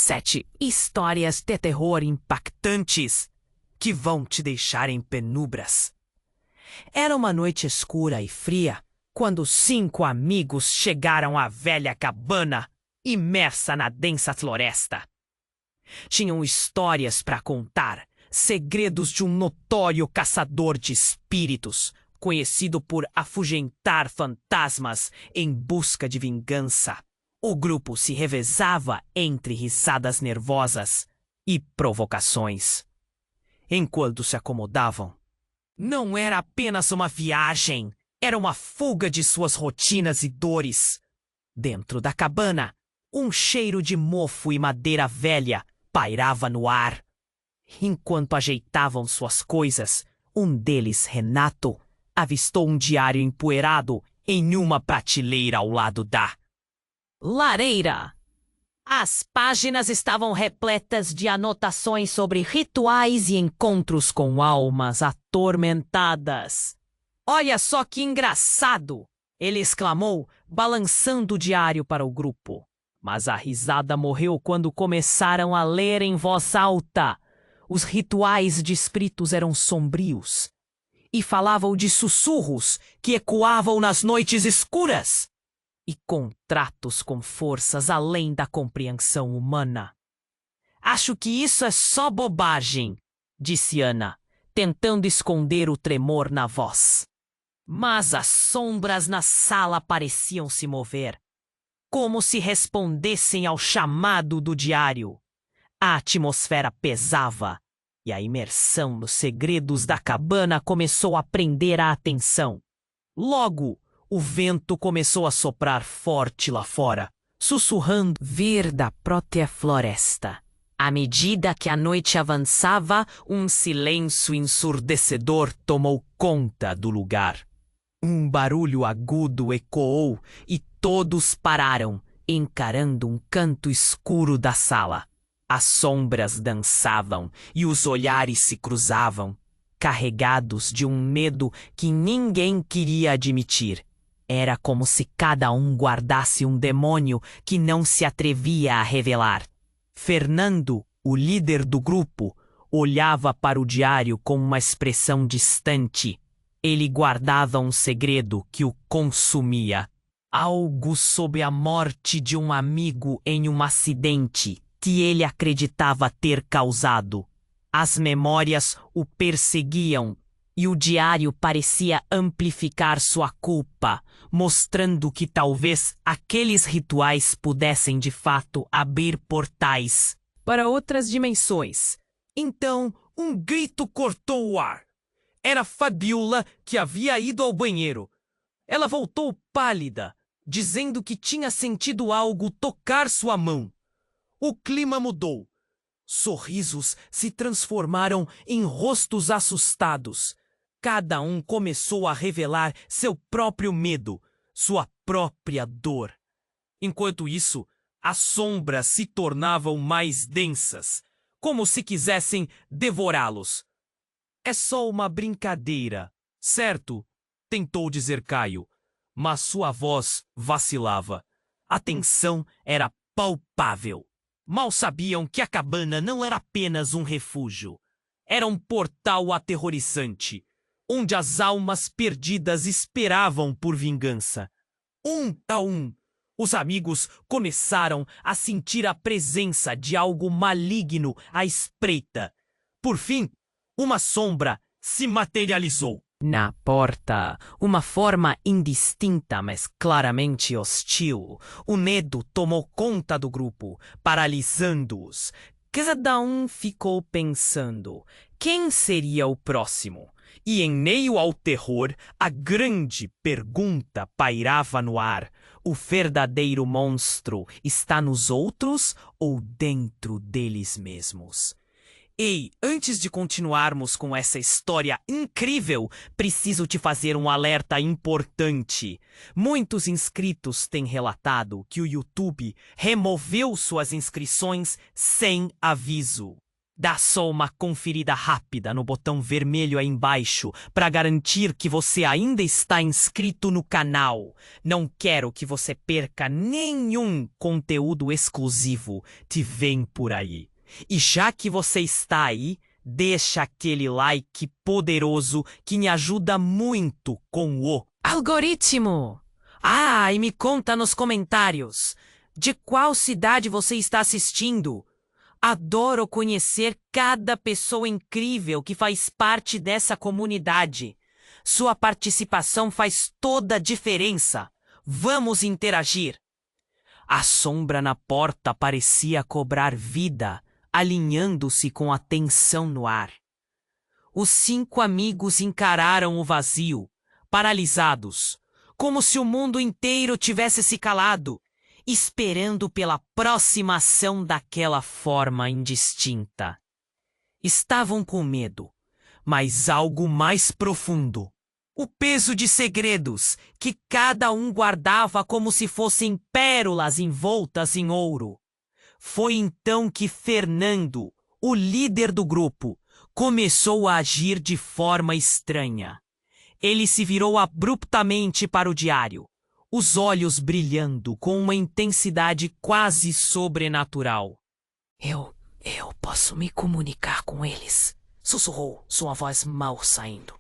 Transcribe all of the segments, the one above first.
7 histórias de terror impactantes que vão te deixar em penumbras. Era uma noite escura e fria quando 5 amigos chegaram à velha cabana imersa na densa floresta. Tinham histórias para contar, segredos de um notório caçador de espíritos, conhecido por afugentar fantasmas em busca de vingança. O grupo se revezava entre risadas nervosas e provocações. Enquanto se acomodavam, não era apenas uma viagem, era uma fuga de suas rotinas e dores. Dentro da cabana, um cheiro de mofo e madeira velha pairava no ar. Enquanto ajeitavam suas coisas, um deles, Renato, avistou um diário empoeirado em uma prateleira ao lado da lareira. As páginas estavam repletas de anotações sobre rituais e encontros com almas atormentadas. "Olha só que engraçado!" ele exclamou, balançando o diário para o grupo. Mas a risada morreu quando começaram a ler em voz alta. Os rituais de espíritos eram sombrios e falavam de sussurros que ecoavam nas noites escuras e contratos com forças além da compreensão humana. "Acho que isso é só bobagem", disse Ana, tentando esconder o tremor na voz. Mas as sombras na sala pareciam se mover, como se respondessem ao chamado do diário. A atmosfera pesava e a imersão nos segredos da cabana começou a prender a atenção. Logo, o vento começou a soprar forte lá fora, sussurrando vir da própria floresta. À medida que a noite avançava, um silêncio ensurdecedor tomou conta do lugar. Um barulho agudo ecoou e todos pararam, encarando um canto escuro da sala. As sombras dançavam e os olhares se cruzavam, carregados de um medo que ninguém queria admitir. Era como se cada um guardasse um demônio que não se atrevia a revelar. Fernando, o líder do grupo, olhava para o diário com uma expressão distante. Ele guardava um segredo que o consumia. Algo sobre a morte de um amigo em um acidente que ele acreditava ter causado. As memórias o perseguiam e o diário parecia amplificar sua culpa, mostrando que talvez aqueles rituais pudessem de fato abrir portais para outras dimensões. Então, um grito cortou o ar. Era Fabiola, que havia ido ao banheiro. Ela voltou pálida, dizendo que tinha sentido algo tocar sua mão. O clima mudou. Sorrisos se transformaram em rostos assustados. Cada um começou a revelar seu próprio medo, sua própria dor. Enquanto isso, as sombras se tornavam mais densas, como se quisessem devorá-los. "É só uma brincadeira, certo?", tentou dizer Caio, mas sua voz vacilava. A tensão era palpável. Mal sabiam que a cabana não era apenas um refúgio. Era um portal aterrorizante, onde as almas perdidas esperavam por vingança. Um a um, os amigos começaram a sentir a presença de algo maligno à espreita. Por fim, uma sombra se materializou. Na porta, uma forma indistinta, mas claramente hostil. O medo tomou conta do grupo, paralisando-os. Cada um ficou pensando: quem seria o próximo? E em meio ao terror, a grande pergunta pairava no ar: o verdadeiro monstro está nos outros ou dentro deles mesmos? Ei, antes de continuarmos com essa história incrível, preciso te fazer um alerta importante. Muitos inscritos têm relatado que o YouTube removeu suas inscrições sem aviso. Dá só uma conferida rápida no botão vermelho aí embaixo para garantir que você ainda está inscrito no canal. Não quero que você perca nenhum conteúdo exclusivo que vem por aí. E já que você está aí, deixa aquele like poderoso que me ajuda muito com o algoritmo. Ah, e me conta nos comentários de qual cidade você está assistindo. Adoro conhecer cada pessoa incrível que faz parte dessa comunidade. Sua participação faz toda a diferença. Vamos interagir. A sombra na porta parecia cobrar vida, alinhando-se com a tensão no ar. Os 5 amigos encararam o vazio, paralisados, como se o mundo inteiro tivesse se calado, esperando pela próxima ação daquela forma indistinta. Estavam com medo, mas algo mais profundo. O peso de segredos que cada um guardava como se fossem pérolas envoltas em ouro. Foi então que Fernando, o líder do grupo, começou a agir de forma estranha. Ele se virou abruptamente para o diário, os olhos brilhando com uma intensidade quase sobrenatural. Eu posso me comunicar com eles, sussurrou, sua voz mal saindo.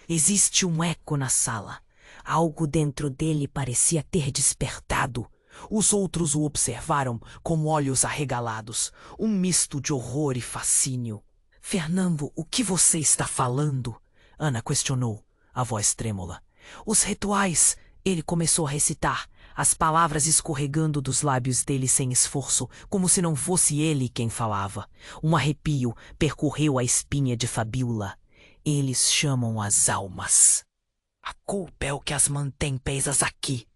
Existe um eco na sala. Algo dentro dele parecia ter despertado. Os outros o observaram com olhos arregalados, um misto de horror e fascínio. Fernando, o que você está falando? Ana questionou, a voz trêmula. Os rituais... Ele começou a recitar, as palavras escorregando dos lábios dele sem esforço, como se não fosse ele quem falava. Um arrepio percorreu a espinha de Fabiola. Eles chamam as almas. A culpa é o que as mantém presas aqui.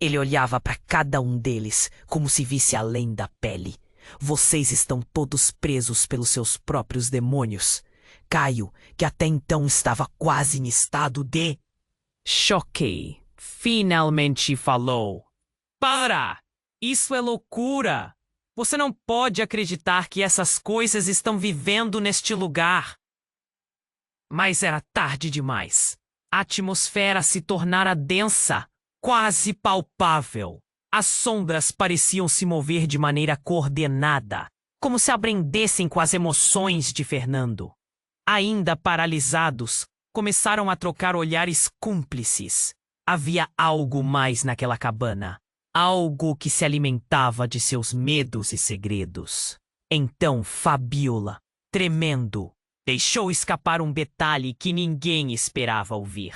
Ele olhava para cada um deles, como se visse além da pele. Vocês estão todos presos pelos seus próprios demônios. Caio, que até então estava quase em estado de... choque. Finalmente falou. Para! Isso é loucura! Você não pode acreditar que essas coisas estão vivendo neste lugar. Mas era tarde demais. A atmosfera se tornara densa, quase palpável. As sombras pareciam se mover de maneira coordenada, como se aprendessem com as emoções de Fernando. Ainda paralisados, começaram a trocar olhares cúmplices. Havia algo mais naquela cabana. Algo que se alimentava de seus medos e segredos. Então Fabiola, tremendo, deixou escapar um detalhe que ninguém esperava ouvir.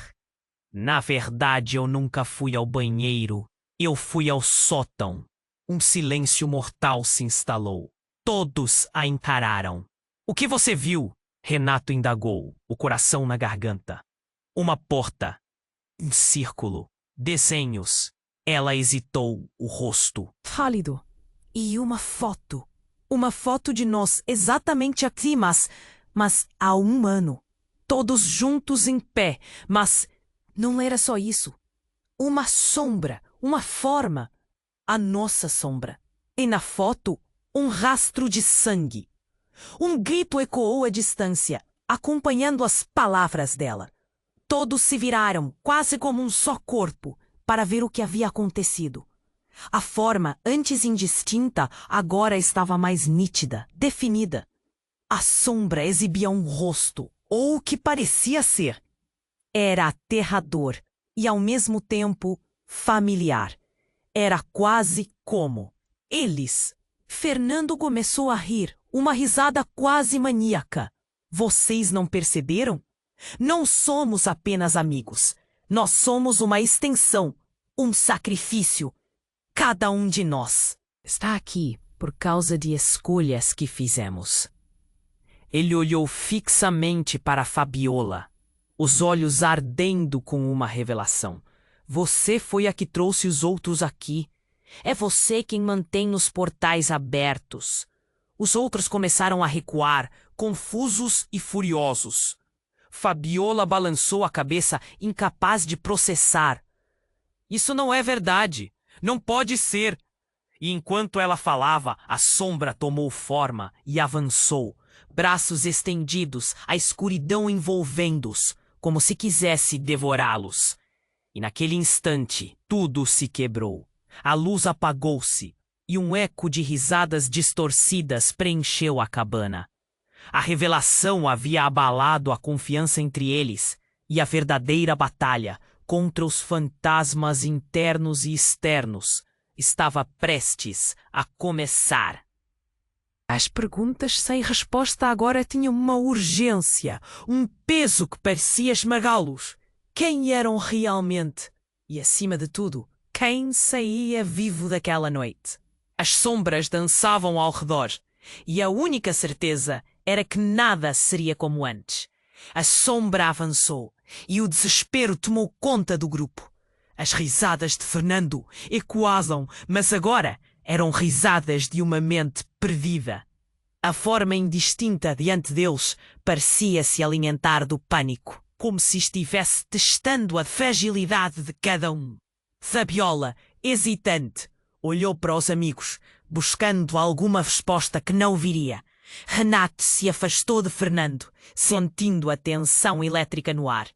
Na verdade, eu nunca fui ao banheiro. Eu fui ao sótão. Um silêncio mortal se instalou. Todos a encararam. O que você viu? Renato indagou, o coração na garganta. Uma porta. Um círculo. Desenhos. Ela hesitou, o rosto pálido. E uma foto. Uma foto de nós exatamente aqui, mas há 1 ano. Todos juntos em pé, mas não era só isso. Uma sombra, uma forma. A nossa sombra. E na foto, um rastro de sangue. Um grito ecoou à distância, acompanhando as palavras dela. Todos se viraram, quase como um só corpo, para ver o que havia acontecido. A forma, antes indistinta, agora estava mais nítida, definida. A sombra exibia um rosto, ou o que parecia ser. Era aterrador e, ao mesmo tempo, familiar. Era quase como eles. Fernando começou a rir, uma risada quase maníaca. Vocês não perceberam? Não somos apenas amigos. Nós somos uma extensão, um sacrifício. Cada um de nós está aqui por causa de escolhas que fizemos. Ele olhou fixamente para Fabiola, os olhos ardendo com uma revelação. Você foi a que trouxe os outros aqui. É você quem mantém os portais abertos. Os outros começaram a recuar, confusos e furiosos. Fabiola balançou a cabeça, incapaz de processar. Isso não é verdade. Não pode ser. E enquanto ela falava, a sombra tomou forma e avançou, braços estendidos, a escuridão envolvendo-os, como se quisesse devorá-los. E naquele instante, tudo se quebrou. A luz apagou-se, e um eco de risadas distorcidas preencheu a cabana. A revelação havia abalado a confiança entre eles, e a verdadeira batalha contra os fantasmas internos e externos estava prestes a começar. As perguntas sem resposta agora tinham uma urgência, um peso que parecia esmagá-los. Quem eram realmente? E, acima de tudo, quem saía vivo daquela noite? As sombras dançavam ao redor, e a única certeza era que nada seria como antes. A sombra avançou, e o desespero tomou conta do grupo. As risadas de Fernando ecoavam, mas agora eram risadas de uma mente perdida. A forma indistinta diante deles parecia se alimentar do pânico, como se estivesse testando a fragilidade de cada um. Fabiola, hesitante, olhou para os amigos, buscando alguma resposta que não viria. Renato se afastou de Fernando, sentindo a tensão elétrica no ar.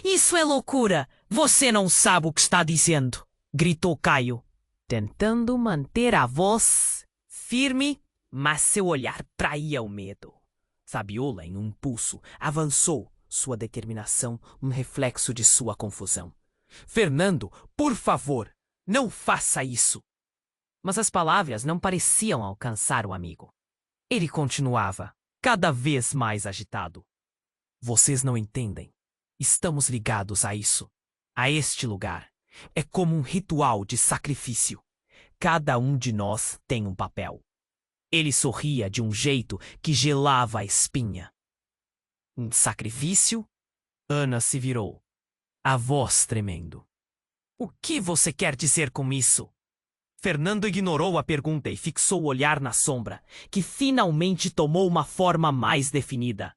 "Isso é loucura! Você não sabe o que está dizendo!" gritou Caio, tentando manter a voz firme, mas seu olhar traía o medo. Fabiola, em um impulso, avançou, sua determinação um reflexo de sua confusão. "Fernando, por favor, não faça isso!" Mas as palavras não pareciam alcançar o amigo. Ele continuava, cada vez mais agitado. "Vocês não entendem. Estamos ligados a isso, a este lugar. É como um ritual de sacrifício. Cada um de nós tem um papel." Ele sorria de um jeito que gelava a espinha. "Um sacrifício?" Ana se virou, a voz tremendo. "O que você quer dizer com isso?" Fernando ignorou a pergunta e fixou o olhar na sombra, que finalmente tomou uma forma mais definida.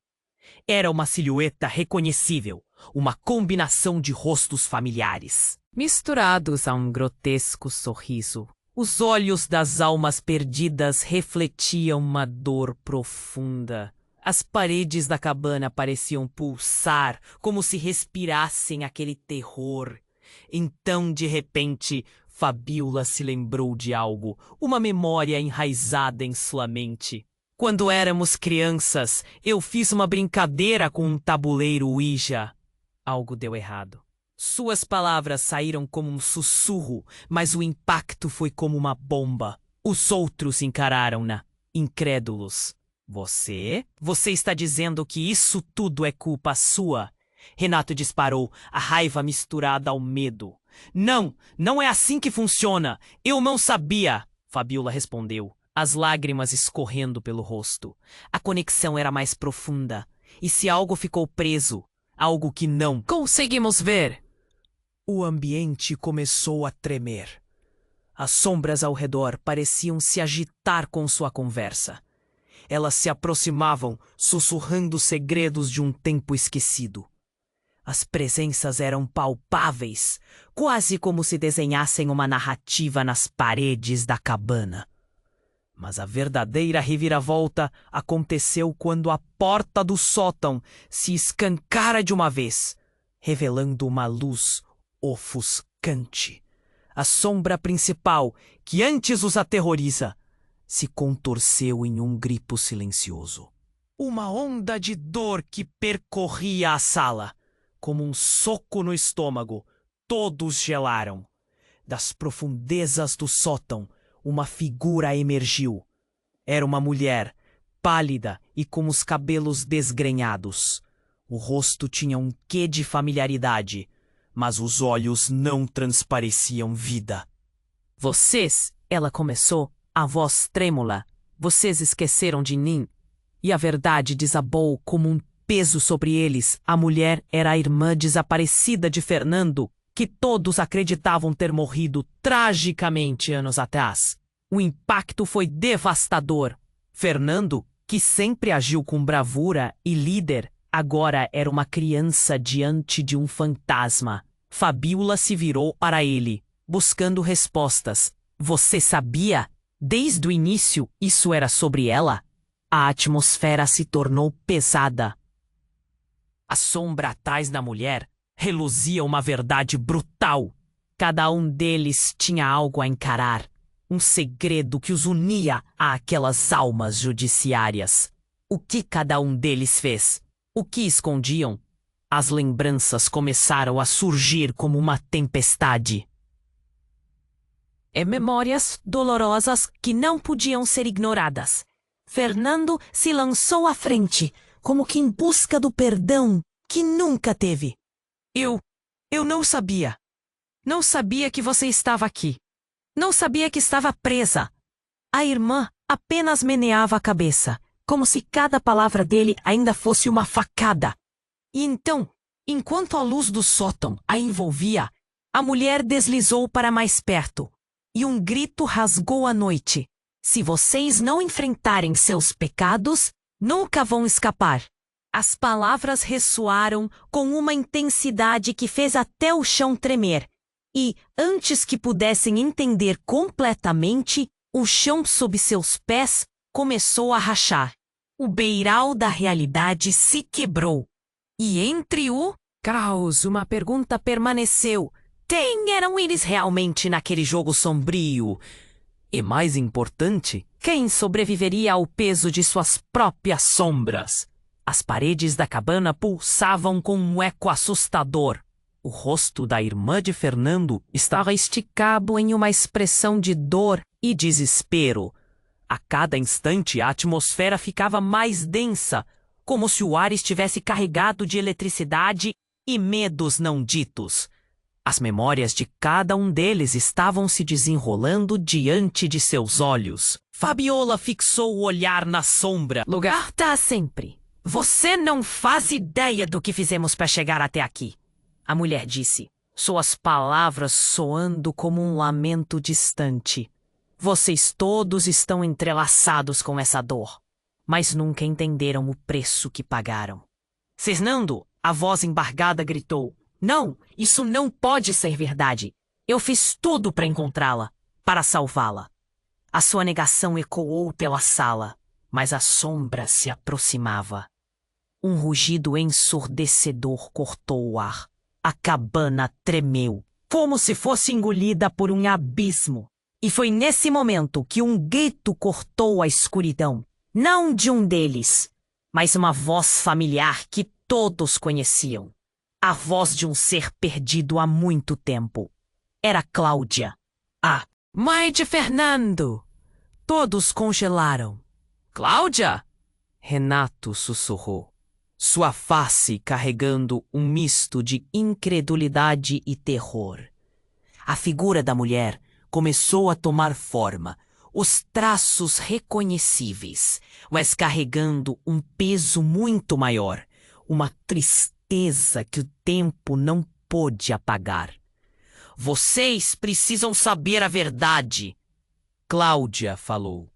Era uma silhueta reconhecível, uma combinação de rostos familiares, misturados a um grotesco sorriso. Os olhos das almas perdidas refletiam uma dor profunda. As paredes da cabana pareciam pulsar, como se respirassem aquele terror. Então, de repente, Fabiola se lembrou de algo, uma memória enraizada em sua mente. "Quando éramos crianças, eu fiz uma brincadeira com um tabuleiro Ouija." Algo deu errado. Suas palavras saíram como um sussurro, mas o impacto foi como uma bomba. Os outros encararam-na, incrédulos. Você está dizendo que isso tudo é culpa sua?" Renato disparou, a raiva misturada ao medo. Não é assim que funciona. Eu não sabia." Fabiola respondeu, as lágrimas escorrendo pelo rosto. A conexão era mais profunda. E se algo ficou preso, algo que não conseguimos ver? O ambiente começou a tremer. As sombras ao redor pareciam se agitar com sua conversa. Elas se aproximavam, sussurrando segredos de um tempo esquecido. As presenças eram palpáveis, quase como se desenhassem uma narrativa nas paredes da cabana. Mas a verdadeira reviravolta aconteceu quando a porta do sótão se escancara de uma vez, revelando uma luz ofuscante. A sombra principal, que antes os aterroriza, se contorceu em um grito silencioso. Uma onda de dor que percorria a sala. Como um soco no estômago, todos gelaram. Das profundezas do sótão, uma figura emergiu. Era uma mulher, pálida e com os cabelos desgrenhados. O rosto tinha um quê de familiaridade, mas os olhos não transpareciam vida. "Vocês", ela começou, a voz trêmula, "vocês esqueceram de mim." E a verdade desabou como um peso sobre eles. A mulher era a irmã desaparecida de Fernando, que todos acreditavam ter morrido tragicamente anos atrás. O impacto foi devastador. Fernando, que sempre agiu com bravura e líder, agora era uma criança diante de um fantasma. Fabiola se virou para ele, buscando respostas. "Você sabia? Desde o início, isso era sobre ela?" a atmosfera se tornou pesada. A sombra atrás da mulher reluzia uma verdade brutal. Cada um deles tinha algo a encarar, um segredo que os unia àquelas almas judiciárias. O que cada um deles fez? O que escondiam? As lembranças começaram a surgir como uma tempestade. Memórias dolorosas que não podiam ser ignoradas. Fernando se lançou à frente, como que em busca do perdão que nunca teve. Eu não sabia. Não sabia que você estava aqui. Não sabia que estava presa. A irmã apenas meneava a cabeça, como se cada palavra dele ainda fosse uma facada. E então, enquanto a luz do sótão a envolvia, a mulher deslizou para mais perto, e um grito rasgou a noite. Se vocês não enfrentarem seus pecados, nunca vão escapar. As palavras ressoaram com uma intensidade que fez até o chão tremer. E, antes que pudessem entender completamente, o chão sob seus pés começou a rachar. O beiral da realidade se quebrou. E entre o caos, uma pergunta permaneceu. Quem eram eles realmente naquele jogo sombrio? E mais importante, quem sobreviveria ao peso de suas próprias sombras? As paredes da cabana pulsavam com um eco assustador. O rosto da irmã de Fernando estava esticado em uma expressão de dor e desespero. A cada instante a atmosfera ficava mais densa, como se o ar estivesse carregado de eletricidade e medos não ditos. As memórias de cada um deles estavam se desenrolando diante de seus olhos. Fabiola fixou o olhar na sombra. Lugar tá sempre. Você não faz ideia do que fizemos para chegar até aqui, a mulher disse, suas palavras soando como um lamento distante. Vocês todos estão entrelaçados com essa dor, mas nunca entenderam o preço que pagaram. Fernando, a voz embargada gritou. Não, isso não pode ser verdade. Eu fiz tudo para encontrá-la, para salvá-la. A sua negação ecoou pela sala, mas a sombra se aproximava. Um rugido ensurdecedor cortou o ar. A cabana tremeu, como se fosse engolida por um abismo. E foi nesse momento que um grito cortou a escuridão. Não de um deles, mas uma voz familiar que todos conheciam. A voz de um ser perdido há muito tempo. Era Cláudia, a mãe de Fernando. Todos congelaram. Cláudia? Renato sussurrou, sua face carregando um misto de incredulidade e terror. A figura da mulher começou a tomar forma, os traços reconhecíveis, mas carregando um peso muito maior, uma tristeza que o tempo não pôde apagar. Vocês precisam saber a verdade, Cláudia falou,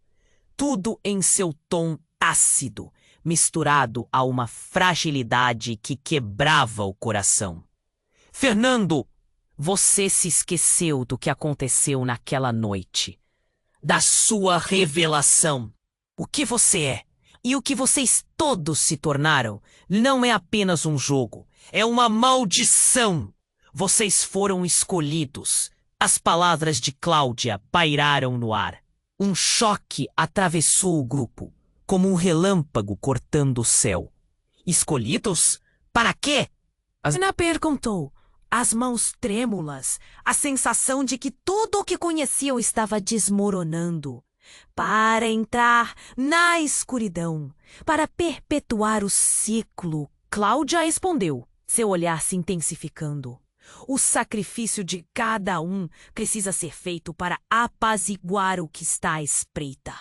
tudo em seu tom ácido, misturado a uma fragilidade que quebrava o coração. Fernando, você se esqueceu do que aconteceu naquela noite, da sua revelação. O que você é e o que vocês todos se tornaram não é apenas um jogo, é uma maldição. Vocês foram escolhidos. As palavras de Cláudia pairaram no ar. Um choque atravessou o grupo, como um relâmpago cortando o céu. Escolhidos? Para quê? Ana perguntou, as mãos trêmulas, a sensação de que tudo o que conheciam estava desmoronando. Para entrar na escuridão, para perpetuar o ciclo, Cláudia respondeu, seu olhar se intensificando. O sacrifício de cada um precisa ser feito para apaziguar o que está à espreita.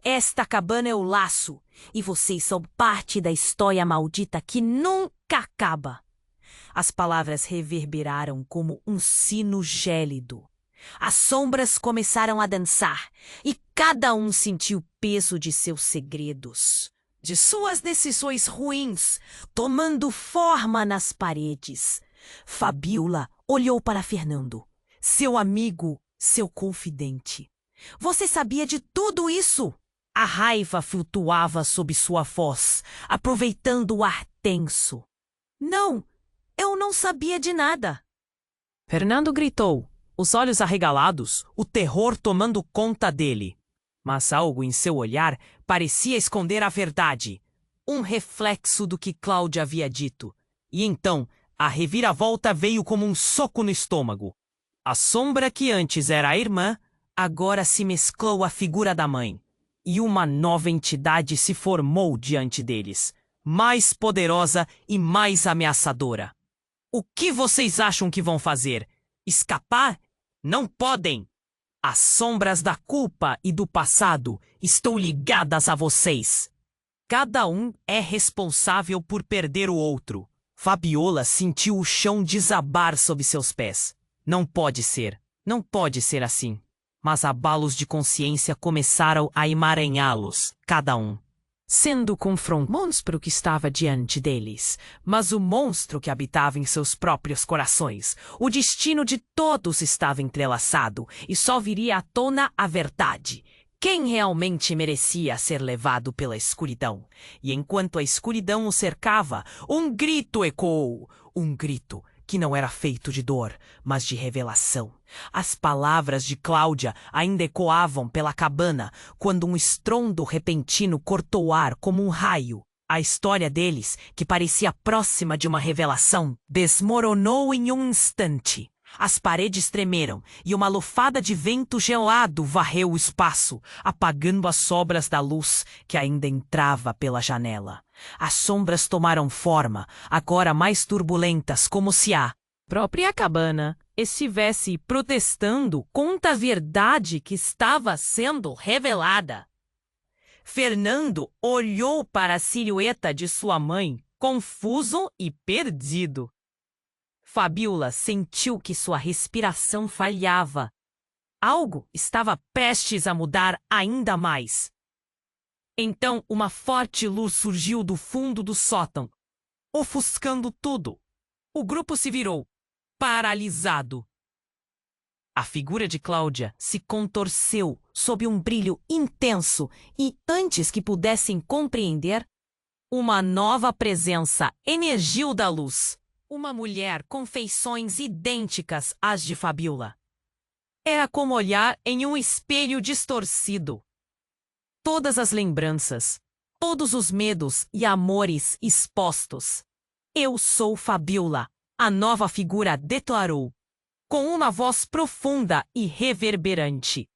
Esta cabana é o laço, e vocês são parte da história maldita que nunca acaba. As palavras reverberaram como um sino gélido. As sombras começaram a dançar, e cada um sentiu o peso de seus segredos, de suas decisões ruins, tomando forma nas paredes. Fabiola olhou para Fernando, seu amigo, seu confidente. Você sabia de tudo isso? A raiva flutuava sob sua voz, aproveitando o ar tenso. Não, eu não sabia de nada. Fernando gritou, os olhos arregalados, o terror tomando conta dele. Mas algo em seu olhar parecia esconder a verdade, um reflexo do que Cláudia havia dito. E então, a reviravolta veio como um soco no estômago. A sombra que antes era a irmã, agora se mesclou à figura da mãe. E uma nova entidade se formou diante deles, mais poderosa e mais ameaçadora. O que vocês acham que vão fazer? Escapar? Não podem! As sombras da culpa e do passado estão ligadas a vocês. Cada um é responsável por perder o outro. Fabiola sentiu o chão desabar sob seus pés. Não pode ser assim. Mas abalos de consciência começaram a emaranhá-los, cada um. Sendo confrontado o monstro que estava diante deles, mas o monstro que habitava em seus próprios corações. O destino de todos estava entrelaçado e só viria à tona a verdade. Quem realmente merecia ser levado pela escuridão? E enquanto a escuridão o cercava, um grito ecoou. Um grito que não era feito de dor, mas de revelação. As palavras de Cláudia ainda ecoavam pela cabana, quando um estrondo repentino cortou o ar como um raio. A história deles, que parecia próxima de uma revelação, desmoronou em um instante. As paredes tremeram e uma lufada de vento gelado varreu o espaço, apagando as sobras da luz que ainda entrava pela janela. As sombras tomaram forma, agora mais turbulentas, como se a própria cabana estivesse protestando contra a verdade que estava sendo revelada. Fernando olhou para a silhueta de sua mãe, confuso e perdido. Fabiola sentiu que sua respiração falhava. Algo estava prestes a mudar ainda mais. Então uma forte luz surgiu do fundo do sótão, ofuscando tudo. O grupo se virou, paralisado. A figura de Cláudia se contorceu sob um brilho intenso e, antes que pudessem compreender, uma nova presença emergiu da luz. Uma mulher com feições idênticas às de Fabiola. Era como olhar em um espelho distorcido. Todas as lembranças, todos os medos e amores expostos. Eu sou Fabiola, a nova figura declarou, com uma voz profunda e reverberante.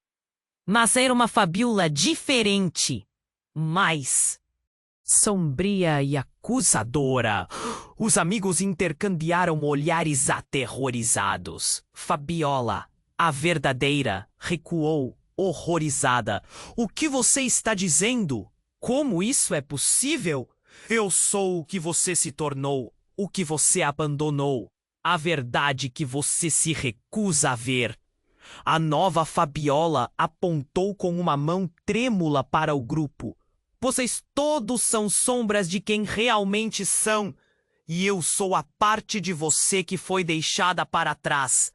Mas era uma Fabiola diferente, mais sombria e acusadora. Os amigos intercambiaram olhares aterrorizados. Fabiola, a verdadeira, recuou, horrorizada. O que você está dizendo? Como isso é possível? Eu sou o que você se tornou, o que você abandonou, a verdade que você se recusa a ver. A nova Fabiola apontou com uma mão trêmula para o grupo. Vocês todos são sombras de quem realmente são, e eu sou a parte de você que foi deixada para trás.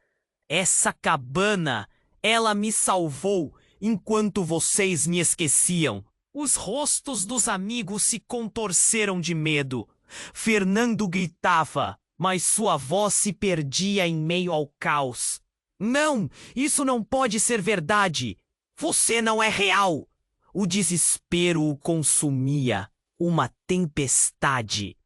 Essa cabana, ela me salvou enquanto vocês me esqueciam. Os rostos dos amigos se contorceram de medo. Fernando gritava, mas sua voz se perdia em meio ao caos. Não, isso não pode ser verdade. Você não é real. O desespero o consumia, uma tempestade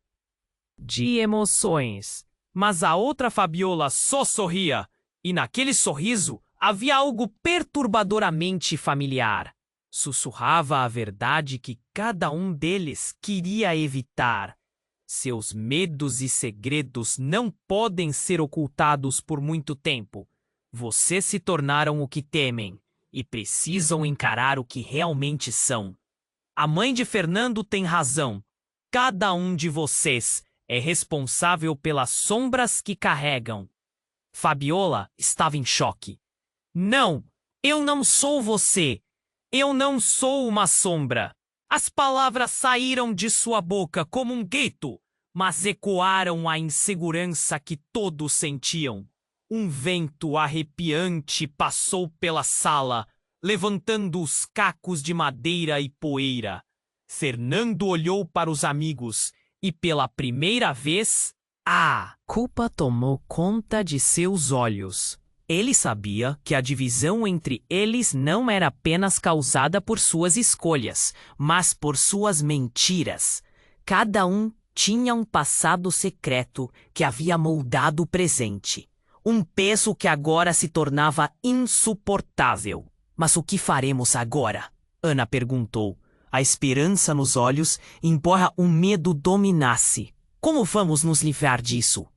de emoções. Mas a outra Fabiola só sorria, e naquele sorriso havia algo perturbadoramente familiar. Sussurrava a verdade que cada um deles queria evitar. Seus medos e segredos não podem ser ocultados por muito tempo. Vocês se tornaram o que temem e precisam encarar o que realmente são. A mãe de Fernando tem razão. Cada um de vocês é responsável pelas sombras que carregam. Fabiola estava em choque. Não, eu não sou você. Eu não sou uma sombra. As palavras saíram de sua boca como um grito, mas ecoaram a insegurança que todos sentiam. Um vento arrepiante passou pela sala, levantando os cacos de madeira e poeira. Fernando olhou para os amigos e, pela primeira vez, a culpa tomou conta de seus olhos. Ele sabia que a divisão entre eles não era apenas causada por suas escolhas, mas por suas mentiras. Cada um tinha um passado secreto que havia moldado o presente. Um peso que agora se tornava insuportável. Mas o que faremos agora? Ana perguntou, a esperança nos olhos, embora o medo dominasse. Como vamos nos livrar disso?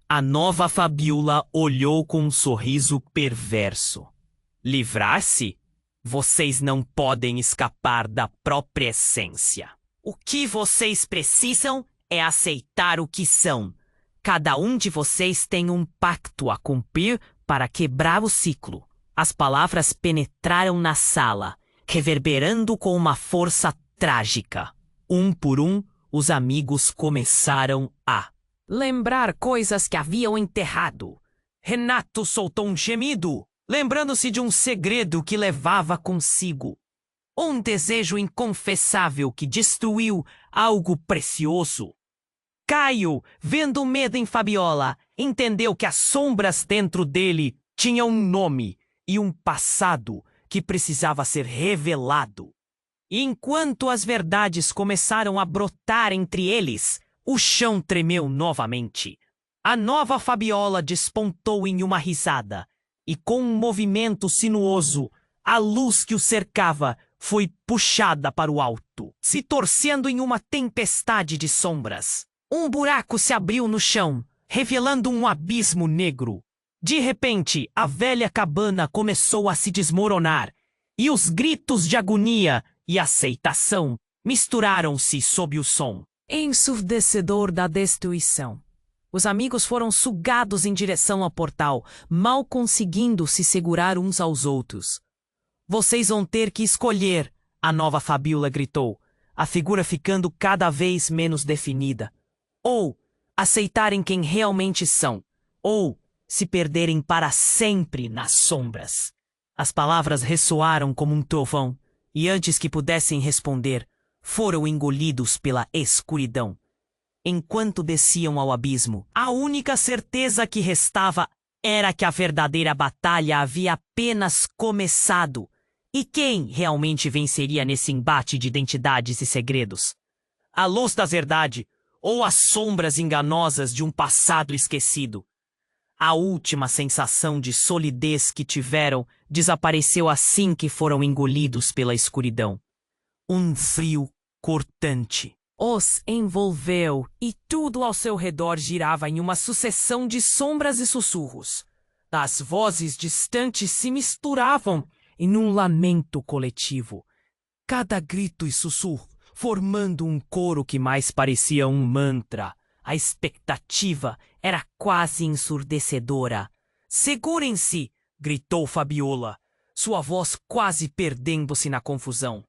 A nova Fabiola olhou com um sorriso perverso. Livrar-se? Vocês não podem escapar da própria essência. O que vocês precisam é aceitar o que são. Cada um de vocês tem um pacto a cumprir para quebrar o ciclo. As palavras penetraram na sala, reverberando com uma força trágica. Um por um, os amigos começaram a lembrar coisas que haviam enterrado. Renato soltou um gemido, lembrando-se de um segredo que levava consigo. Um desejo inconfessável que destruiu algo precioso. Caio, vendo o medo em Fabiola, entendeu que as sombras dentro dele tinham um nome e um passado que precisava ser revelado. E enquanto as verdades começaram a brotar entre eles, o chão tremeu novamente. A nova Fabiola despontou em uma risada, e com um movimento sinuoso, a luz que o cercava foi puxada para o alto, se torcendo em uma tempestade de sombras. Um buraco se abriu no chão, revelando um abismo negro. De repente, a velha cabana começou a se desmoronar, e os gritos de agonia e aceitação misturaram-se sob o som ensurdecedor da destruição. Os amigos foram sugados em direção ao portal, mal conseguindo se segurar uns aos outros. Vocês vão ter que escolher, a nova Fabiola gritou, a figura ficando cada vez menos definida. Ou aceitarem quem realmente são, ou se perderem para sempre nas sombras. As palavras ressoaram como um trovão, e antes que pudessem responder, foram engolidos pela escuridão. Enquanto desciam ao abismo, a única certeza que restava era que a verdadeira batalha havia apenas começado. E quem realmente venceria nesse embate de identidades e segredos? A luz da verdade ou as sombras enganosas de um passado esquecido? A última sensação de solidez que tiveram desapareceu assim que foram engolidos pela escuridão. Um frio cortante os envolveu e tudo ao seu redor girava em uma sucessão de sombras e sussurros. As vozes distantes se misturavam em um lamento coletivo. Cada grito e sussurro formando um coro que mais parecia um mantra. A expectativa era quase ensurdecedora. Segurem-se! Gritou Fabiola, sua voz quase perdendo-se na confusão.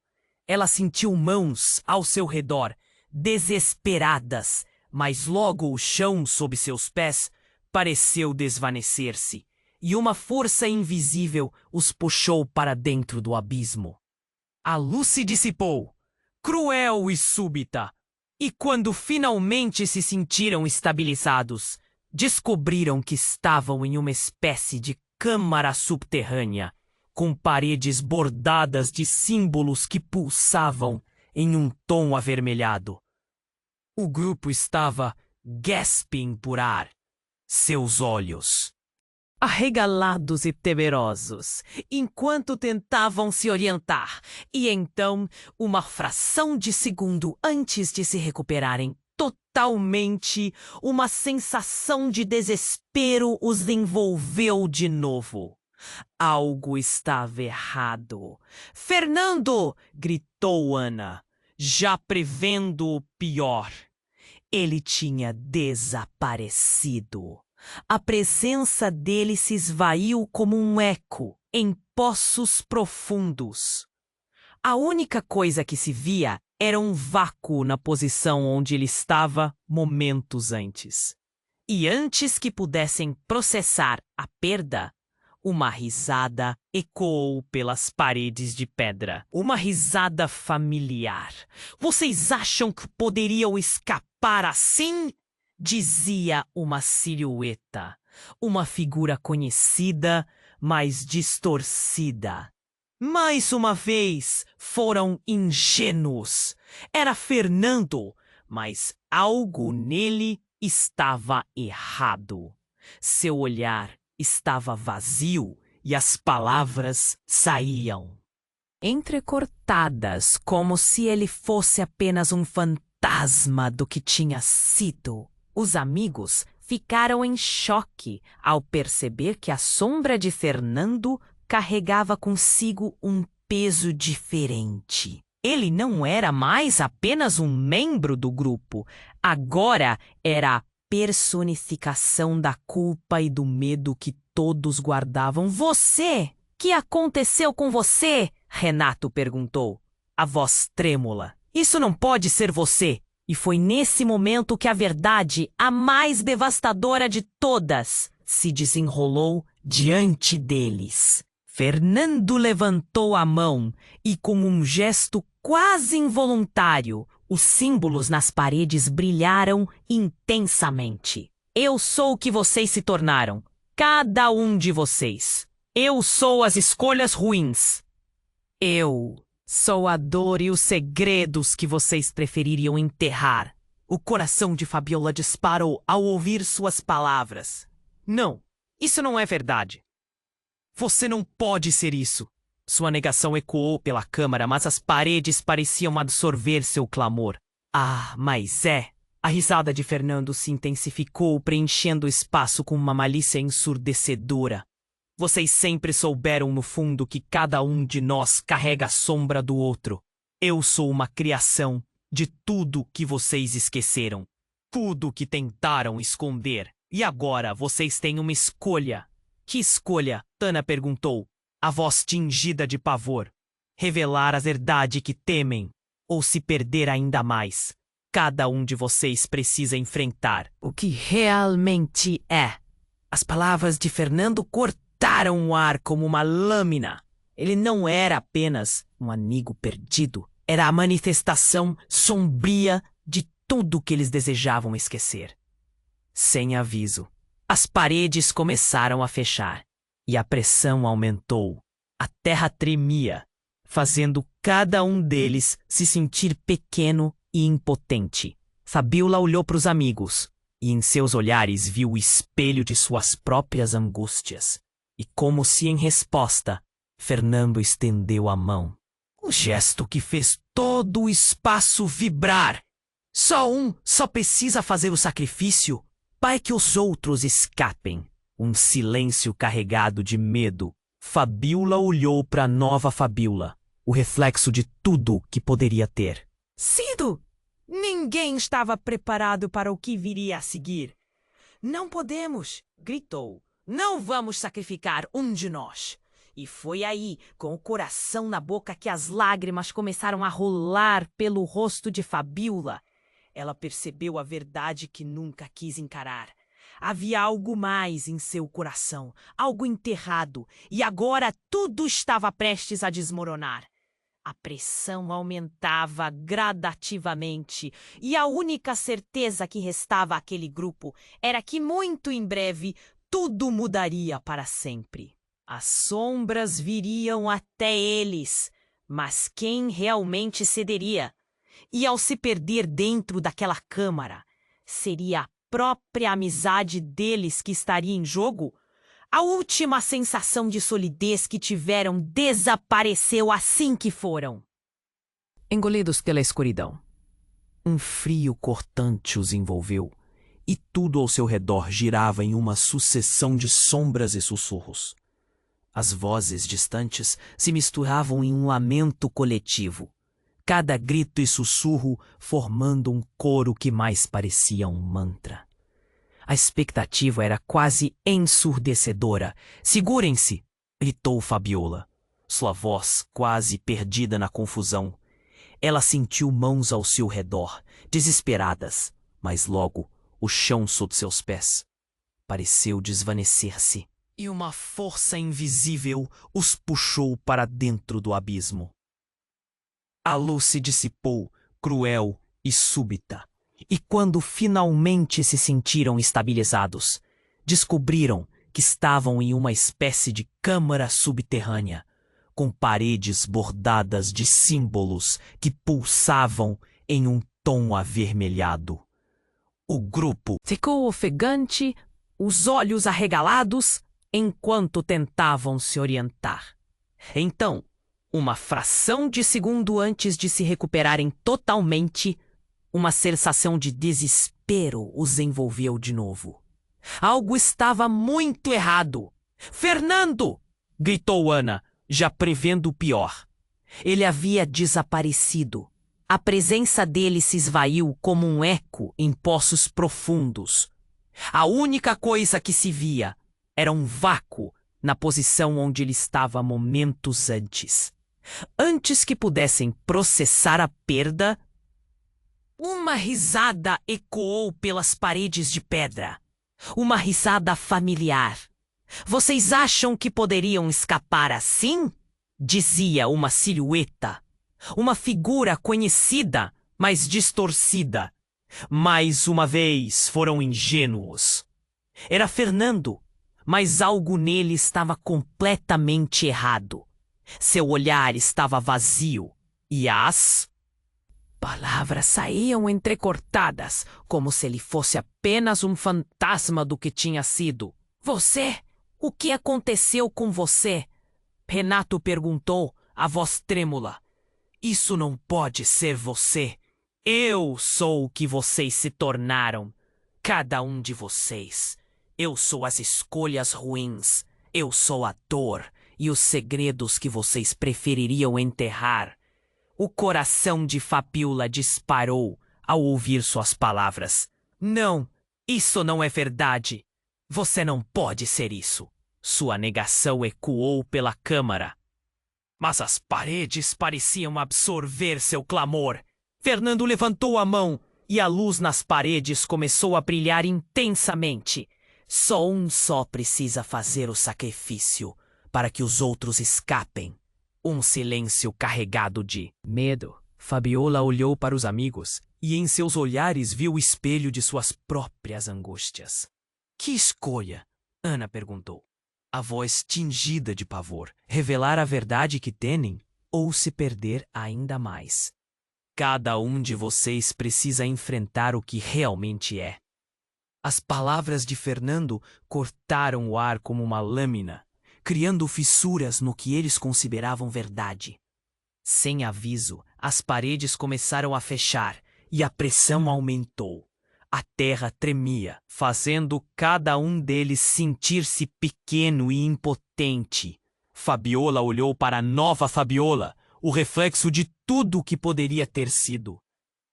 Ela sentiu mãos ao seu redor, desesperadas, mas logo o chão sob seus pés pareceu desvanecer-se, e uma força invisível os puxou para dentro do abismo. A luz se dissipou, cruel e súbita, e quando finalmente se sentiram estabilizados, descobriram que estavam em uma espécie de câmara subterrânea, com paredes bordadas de símbolos que pulsavam em um tom avermelhado. O grupo estava gasping por ar, seus olhos arregalados e temerosos, enquanto tentavam se orientar, e então, uma fração de segundo antes de se recuperarem totalmente, uma sensação de desespero os envolveu de novo. Algo estava errado. Fernando! Gritou Ana, já prevendo o pior. Ele tinha desaparecido. A presença dele se esvaiu como um eco em poços profundos. A única coisa que se via era um vácuo na posição onde ele estava momentos antes. E antes que pudessem processar a perda, Uma risada ecoou pelas paredes de pedra. Uma risada familiar. Vocês acham que poderiam escapar assim? Dizia uma silhueta. Uma figura conhecida, mas distorcida. Mais uma vez, foram ingênuos. Era Fernando, mas algo nele estava errado. Seu olhar estava vazio e as palavras saíam entrecortadas, como se ele fosse apenas um fantasma do que tinha sido. Os amigos ficaram em choque ao perceber que a sombra de Fernando carregava consigo um peso diferente. Ele não era mais apenas um membro do grupo, agora era a personificação da culpa e do medo que todos guardavam. Você? Que aconteceu com você? Renato perguntou, a voz trêmula. Isso não pode ser você. E foi nesse momento que a verdade, a mais devastadora de todas, se desenrolou diante deles. Fernando levantou a mão e, com um gesto quase involuntário, os símbolos nas paredes brilharam intensamente. Eu sou o que vocês se tornaram, cada um de vocês. Eu sou as escolhas ruins. Eu sou a dor e os segredos que vocês prefeririam enterrar. O coração de Fabiola disparou ao ouvir suas palavras. Não, isso não é verdade. Você não pode ser isso. Sua negação ecoou pela câmara, mas as paredes pareciam absorver seu clamor. Ah, mas é. A risada de Fernando se intensificou, preenchendo o espaço com uma malícia ensurdecedora. Vocês sempre souberam no fundo que cada um de nós carrega a sombra do outro. Eu sou uma criação de tudo que vocês esqueceram. Tudo que tentaram esconder. E agora vocês têm uma escolha. Que escolha? Tana perguntou, a voz tingida de pavor. Revelar a verdade que temem, ou se perder ainda mais. Cada um de vocês precisa enfrentar o que realmente é. As palavras de Fernando cortaram o ar como uma lâmina. Ele não era apenas um amigo perdido. Era a manifestação sombria de tudo que eles desejavam esquecer. Sem aviso, as paredes começaram a fechar e a pressão aumentou. A terra tremia, fazendo cada um deles se sentir pequeno e impotente. Fabiola olhou para os amigos e em seus olhares viu o espelho de suas próprias angústias. E como se em resposta, Fernando estendeu a mão. O gesto que fez todo o espaço vibrar. Só precisa fazer o sacrifício para que os outros escapem. Um silêncio carregado de medo. Fabiola olhou para a nova Fabiola, o reflexo de tudo que poderia ter sido. Ninguém estava preparado para o que viria a seguir. Não podemos, gritou. Não vamos sacrificar um de nós. E foi aí, com o coração na boca, que as lágrimas começaram a rolar pelo rosto de Fabiola. Ela percebeu a verdade que nunca quis encarar. Havia algo mais em seu coração, algo enterrado, e agora tudo estava prestes a desmoronar. A pressão aumentava gradativamente, e a única certeza que restava àquele grupo era que muito em breve tudo mudaria para sempre. As sombras viriam até eles, mas quem realmente cederia? E ao se perder dentro daquela câmara, seria a própria amizade deles que estaria em jogo? A última sensação de solidez que tiveram desapareceu assim que foram engolidos pela escuridão. Um frio cortante os envolveu, e tudo ao seu redor girava em uma sucessão de sombras e sussurros. As vozes distantes se misturavam em um lamento coletivo, cada grito e sussurro formando um coro que mais parecia um mantra. A expectativa era quase ensurdecedora. Segurem-se! Gritou Fabiola, sua voz quase perdida na confusão. Ela sentiu mãos ao seu redor, desesperadas, mas logo o chão sob seus pés pareceu desvanecer-se. e uma força invisível os puxou para dentro do abismo. A luz se dissipou, cruel e súbita, e quando finalmente se sentiram estabilizados, descobriram que estavam em uma espécie de câmara subterrânea, com paredes bordadas de símbolos que pulsavam em um tom avermelhado. O grupo ficou ofegante, os olhos arregalados, enquanto tentavam se orientar. Então, uma fração de segundo antes de se recuperarem totalmente, uma sensação de desespero os envolveu de novo. Algo estava muito errado. "Fernando!" gritou Ana, já prevendo o pior. Ele havia desaparecido. A presença dele se esvaiu como um eco em poços profundos. A única coisa que se via era um vácuo na posição onde ele estava momentos antes. Antes que pudessem processar a perda, uma risada ecoou pelas paredes de pedra. Uma risada familiar. "Vocês acham que poderiam escapar assim?" dizia uma silhueta. Uma figura conhecida, mas distorcida. Mais uma vez foram ingênuos. Era Fernando, mas algo nele estava completamente errado. Seu olhar estava vazio e as palavras saíam entrecortadas, como se ele fosse apenas um fantasma do que tinha sido. "Você? O que aconteceu com você?" Renato perguntou, a voz trêmula. "Isso não pode ser você. Eu sou o que vocês se tornaram. Cada um de vocês. Eu sou as escolhas ruins. Eu sou a dor e os segredos que vocês prefeririam enterrar." O coração de Fabiola disparou ao ouvir suas palavras. "Não, isso não é verdade. Você não pode ser isso." Sua negação ecoou pela câmara. Mas as paredes pareciam absorver seu clamor. Fernando levantou a mão e a luz nas paredes começou a brilhar intensamente. Só um só precisa fazer o sacrifício para que os outros escapem. Um silêncio carregado de medo. Fabiola olhou para os amigos e em seus olhares viu o espelho de suas próprias angústias. "Que escolha?" Ana perguntou. A voz tingida de pavor. "Revelar a verdade que temem ou se perder ainda mais? Cada um de vocês precisa enfrentar o que realmente é." As palavras de Fernando cortaram o ar como uma lâmina, criando fissuras no que eles consideravam verdade. Sem aviso, as paredes começaram a fechar e a pressão aumentou. A terra tremia, fazendo cada um deles sentir-se pequeno e impotente. Fabiola olhou para a nova Fabiola, o reflexo de tudo o que poderia ter sido.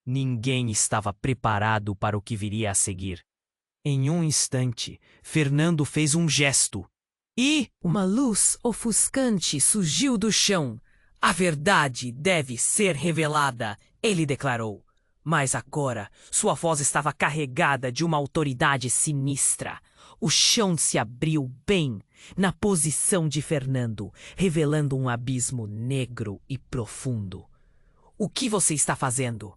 Ninguém estava preparado para o que viria a seguir. Em um instante, Fernando fez um gesto. E uma luz ofuscante surgiu do chão. "A verdade deve ser revelada", ele declarou. Mas agora sua voz estava carregada de uma autoridade sinistra. O chão se abriu bem na posição de Fernando, revelando um abismo negro e profundo. "O que você está fazendo?"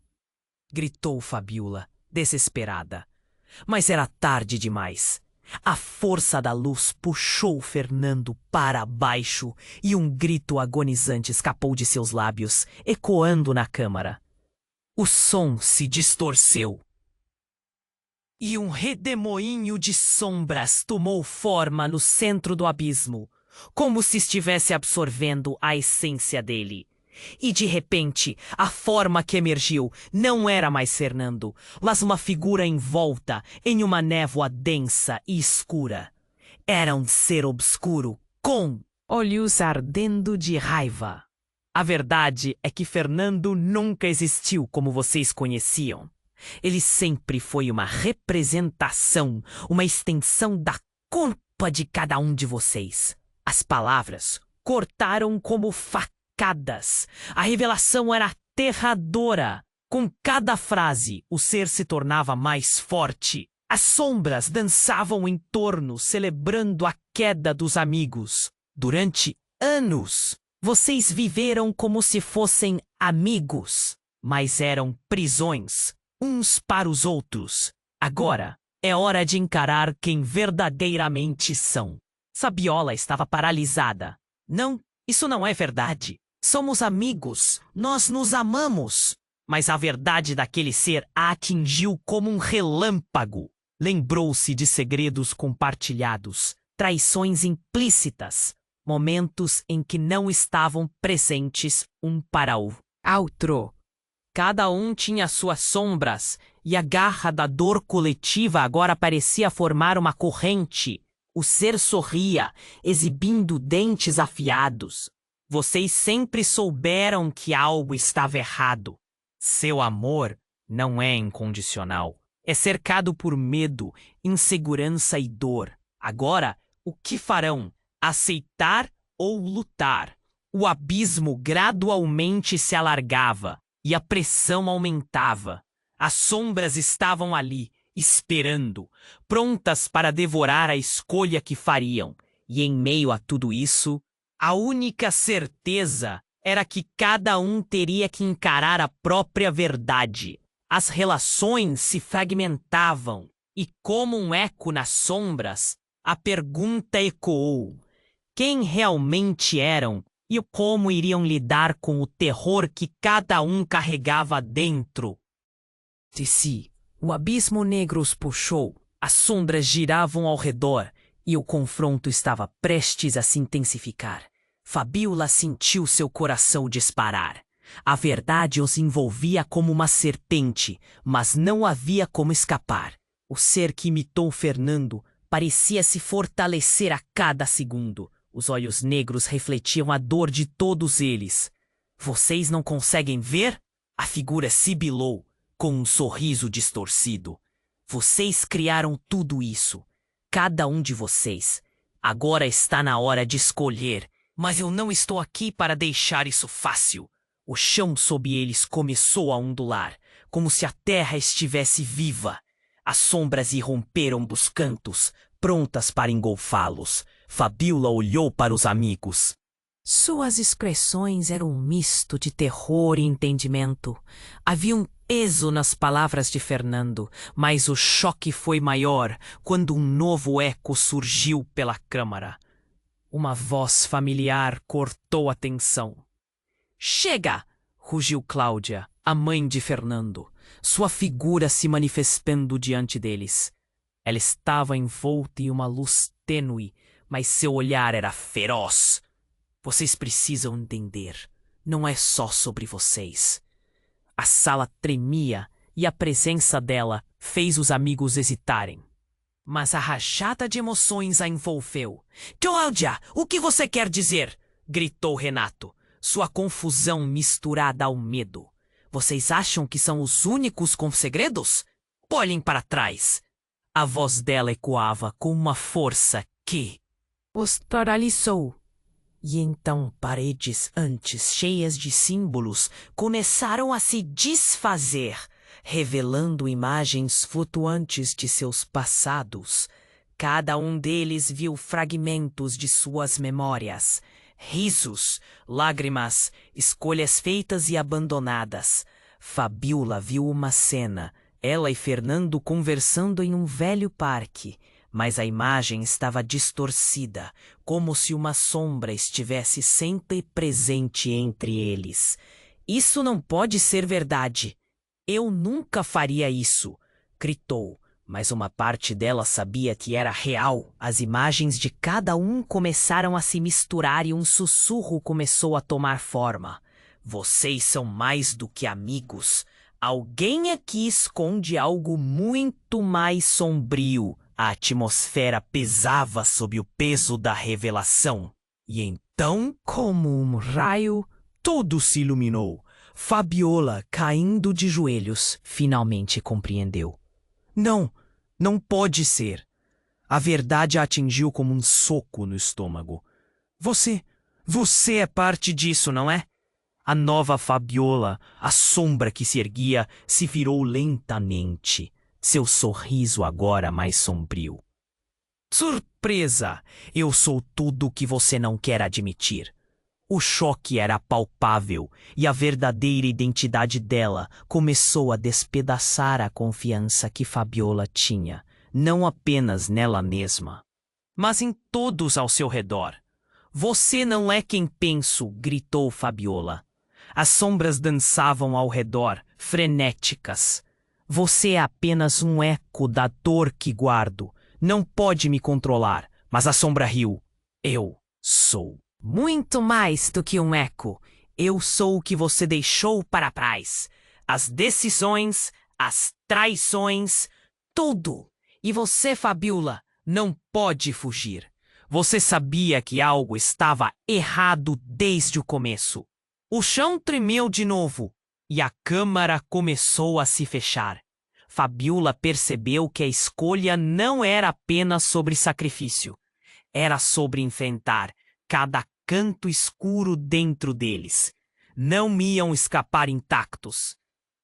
gritou Fabiola, desesperada. Mas era tarde demais. A força da luz puxou Fernando para baixo e um grito agonizante escapou de seus lábios, ecoando na câmara. O som se distorceu. E um redemoinho de sombras tomou forma no centro do abismo, como se estivesse absorvendo a essência dele. E de repente, a forma que emergiu não era mais Fernando, mas uma figura envolta em uma névoa densa e escura. Era um ser obscuro, com olhos ardendo de raiva. A verdade é que Fernando nunca existiu como vocês conheciam. Ele sempre foi uma representação, uma extensão da culpa de cada um de vocês. As palavras cortaram como facadas. A revelação era aterradora. Com cada frase, o ser se tornava mais forte, As sombras dançavam em torno, celebrando a queda dos amigos. Durante anos, vocês viveram como se fossem amigos, mas eram prisões, uns para os outros. Agora, é hora de encarar quem verdadeiramente são. Fabiola estava paralisada. Não, isso não é verdade. Somos amigos, nós nos amamos. Mas a verdade daquele ser a atingiu como um relâmpago. Lembrou-se de segredos compartilhados, traições implícitas, momentos em que não estavam presentes um para o outro. Cada um tinha suas sombras, e a garra da dor coletiva agora parecia formar uma corrente. O ser sorria, exibindo dentes afiados. Vocês sempre souberam que algo estava errado. Seu amor não é incondicional. É cercado por medo, insegurança e dor. Agora, o que farão? Aceitar ou lutar? O abismo gradualmente se alargava e a pressão aumentava. As sombras estavam ali, esperando, prontas para devorar a escolha que fariam. E em meio a tudo isso, a única certeza era que cada um teria que encarar a própria verdade. As relações se fragmentavam e, como um eco nas sombras, a pergunta ecoou: quem realmente eram e como iriam lidar com o terror que cada um carregava dentro de si? O abismo negro os puxou, as sombras giravam ao redor e o confronto estava prestes a se intensificar. Fabiola sentiu seu coração disparar. A verdade os envolvia como uma serpente, mas não havia como escapar. O ser que imitou Fernando parecia se fortalecer a cada segundo. Os olhos negros refletiam a dor de todos eles. Vocês não conseguem ver? A figura sibilou, com um sorriso distorcido. Vocês criaram tudo isso. Cada um de vocês. Agora está na hora de escolher. Mas eu não estou aqui para deixar isso fácil. O chão sob eles começou a ondular, como se a terra estivesse viva. As sombras irromperam dos cantos, prontas para engolfá-los. Fabiola olhou para os amigos. Suas expressões eram um misto de terror e entendimento. Havia um peso nas palavras de Fernando, mas o choque foi maior quando um novo eco surgiu pela câmara. Uma voz familiar cortou a tensão. Chega! Rugiu Cláudia, a mãe de Fernando, sua figura se manifestando diante deles. Ela estava envolta em uma luz tênue, mas seu olhar era feroz. Vocês precisam entender, não é só sobre vocês. A sala tremia e a presença dela fez os amigos hesitarem. Mas a rajada de emoções a envolveu. Cláudia, o que você quer dizer? Gritou Renato, sua confusão misturada ao medo. Vocês acham que são os únicos com segredos? Olhem para trás. A voz dela ecoava com uma força que os paralisou. E então paredes antes cheias de símbolos começaram a se desfazer, revelando imagens flutuantes de seus passados. Cada um deles viu fragmentos de suas memórias, risos, lágrimas, escolhas feitas e abandonadas. Fabiola viu uma cena, ela e Fernando conversando em um velho parque, mas a imagem estava distorcida, como se uma sombra estivesse sempre presente entre eles. Isso não pode ser verdade. Eu nunca faria isso, gritou, mas uma parte dela sabia que era real. As imagens de cada um começaram a se misturar e um sussurro começou a tomar forma. Vocês são mais do que amigos. Alguém aqui esconde algo muito mais sombrio. A atmosfera pesava sob o peso da revelação. E então, como um raio, tudo se iluminou. Fabiola, caindo de joelhos, finalmente compreendeu. Não, não pode ser. A verdade a atingiu como um soco no estômago. Você é parte disso, não é? A nova Fabiola, a sombra que se erguia, se virou lentamente. seu sorriso agora mais sombrio. Surpresa! Eu sou tudo o que você não quer admitir. O choque era palpável e a verdadeira identidade dela começou a despedaçar a confiança que Fabiola tinha, não apenas nela mesma, mas em todos ao seu redor. Você não é quem penso, gritou Fabiola. As sombras dançavam ao redor, frenéticas. Você é apenas um eco da dor que guardo. Não pode me controlar. Mas a sombra riu. Eu sou muito mais do que um eco. Eu sou o que você deixou para trás. As decisões, as traições, tudo. E você, Fabiola, não pode fugir. Você sabia que algo estava errado desde o começo. O chão tremeu de novo e a câmara começou a se fechar. Fabiola percebeu que a escolha não era apenas sobre sacrifício. Era sobre enfrentar cada canto escuro dentro deles. Não iam escapar intactos.